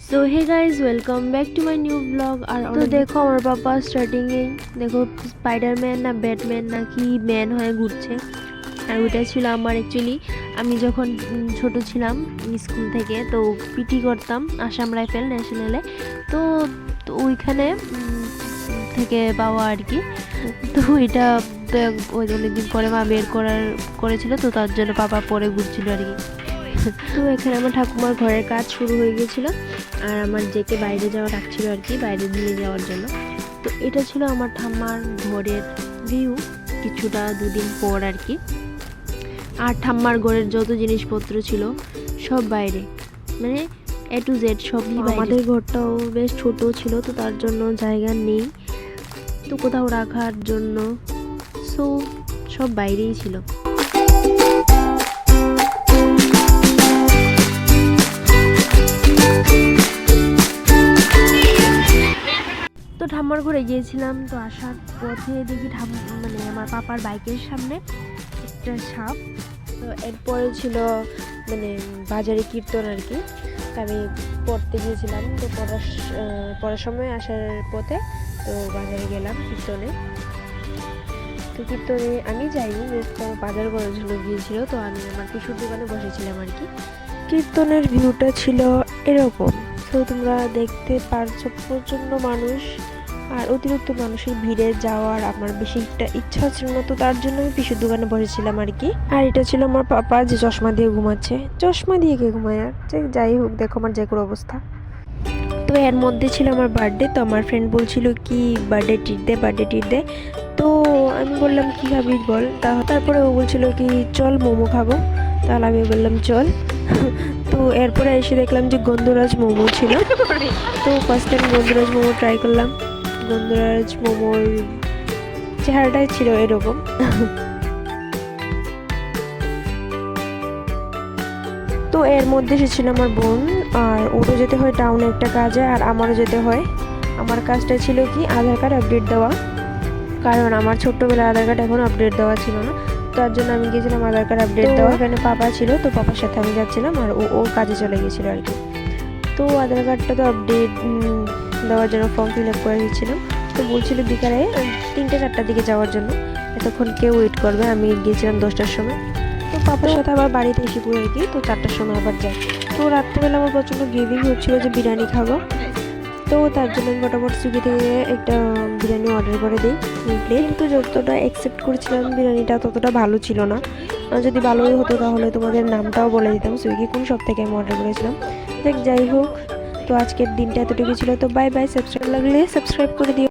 So hey guys welcome back to my new blog. और तो देखो আমার পাপা স্টার্টিংয়ে দেখো স্পাইডারম্যান না ব্যাটম্যান নাকি ম্যান হয়ে ঘুরছে। আর ওইটা ছিল আমার অ্যাকচুয়ালি আমি যখন ছোট ছিলাম স্কুল থেকে তো পিটি করতাম আসাম রাইফেল ন্যাশনালে। তো তো ওইখানে থেকে পাওয়া আর কি। তো এটা তো ওই অনেকদিন পরে মা বের করেছিল, তো তার জন্য পাপা পরে ঘুরছিল আর কি। তো এখানে আমার ঠাকুমার ঘরের কাজ শুরু হয়ে গেছিলো আর আমার যেকে বাইরে যাওয়া রাখছিল আর কি, বাইরে নিয়ে যাওয়ার জন্য। তো এটা ছিল আমার ঠাম্মার ঘরের ভিউ কিছুটা দুদিন পর আর কি। আর ঠাম্মার ঘরের যত জিনিসপত্র ছিল সব বাইরে, মানে এ টু জেড সবই। আমাদের ঘরটাও বেশ ছোট ছিল, তো তার জন্য জায়গা নেই তো কোথাও রাখার জন্য, সো সব বাইরেই ছিল। তো ঠাম্মার ঘরে গিয়েছিলাম, তো আসার পথে দেখি মানে আমার পাপার বাইকের সামনে একটা সাপ। তো এরপরে ছিল মানে বাজারে কীর্তন আর কি। তো আমি পড়তে গিয়েছিলাম, তো পড়ার সময় আসার পথে তো বাজারে গেলাম কীর্তনে। তো কীর্তনে আমি যাইনি, তো বাজার করার জন্য গিয়েছিল। তো আমি আমার টিস্যুর দোকানে বসেছিলাম আর কি। কীর্তনের ভিউটা ছিল এরকম, তো তোমরা দেখতে পারছো প্রচণ্ড মানুষ আর অতিরিক্ত মানুষের ভিড়ে যাওয়ার আমার বেশি একটা ইচ্ছা ছিল না, তো তার জন্য আমি টিস্যুর দোকানে বসেছিলাম আর কি। আর এটা ছিল আমার পাপা যে চশমা দিয়ে ঘুমাচ্ছে। চশমা দিয়ে কে ঘুমায় আর যাই হোক, দেখো আমার জ্যাকের অবস্থা। তো এর মধ্যে ছিল আমার বার্থডে, তো আমার ফ্রেন্ড বলছিল কি বার্থডে ট্রিট দে। তো আমি বললাম কি খাবি বল, তারপরে ও বলছিল কি চল মোমো খাবো, তাহলে আমি বললাম চল। তো এরপরে এসে দেখলাম যে গন্ধরাজ মোমো ছিল, তো ফার্স্ট টাইম গন্ধরাজ মোমো ট্রাই করলাম। গন্ধরাজ মোমোর চেহারাটাই ছিল এরকম। তো এর মধ্যে এসেছিল আমার বোন, আর ওরও যেতে হয় টাউনে একটা কাজে আর আমারও যেতে হয়। আমার কাজটা ছিল কি আধার কার্ড আপডেট দেওয়া, কারণ আমার ছোট্টবেলায় আধার কার্ড এখনও আপডেট দেওয়া ছিল না, তার জন্য আমি গিয়েছিলাম আধার কার্ড আপডেট দেওয়া। এখানে পাপা ছিল, তো পাপার সাথে আমি যাচ্ছিলাম আর ও কাজে চলে গিয়েছিল আর কি। তো আধার কার্ডটা তো আপডেট দেওয়ার জন্য ফর্ম ফিল আপ করে দিচ্ছিলাম। তো বলছিল বিকালে 3-4টার দিকে যাওয়ার জন্য, এতক্ষণ কেউ ওয়েট করবে। আমি গিয়েছিলাম 10টার সময়। তো পাপার সাথে আবার বাড়িতে এসে পড়ে আর কি, তো 4টার সময় আবার যাই। তো রাত্রেবেলা আমার প্রচণ্ড গ্রেভিং হচ্ছিলো যে বিরিয়ানি খাবো, তো তার জন্য আমি মোটামুটি সুইগি থেকে একটা বিরিয়ানি অর্ডার করে দিই প্লেট। কিন্তু যতটা অ্যাকসেপ্ট করেছিলাম বিরিয়ানিটা ততটা ভালো ছিল না। যদি ভালোই হতো তাহলে তোমাদের নামটাও বলে দিতাম সুইগি কোন সব থেকে আমি অর্ডার করেছিলাম। যাই হোক, তো আজকের দিনটা এতটুকু ছিল। তো বাই বাই, সাবস্ক্রাইব লাগলে সাবস্ক্রাইব করে দিও।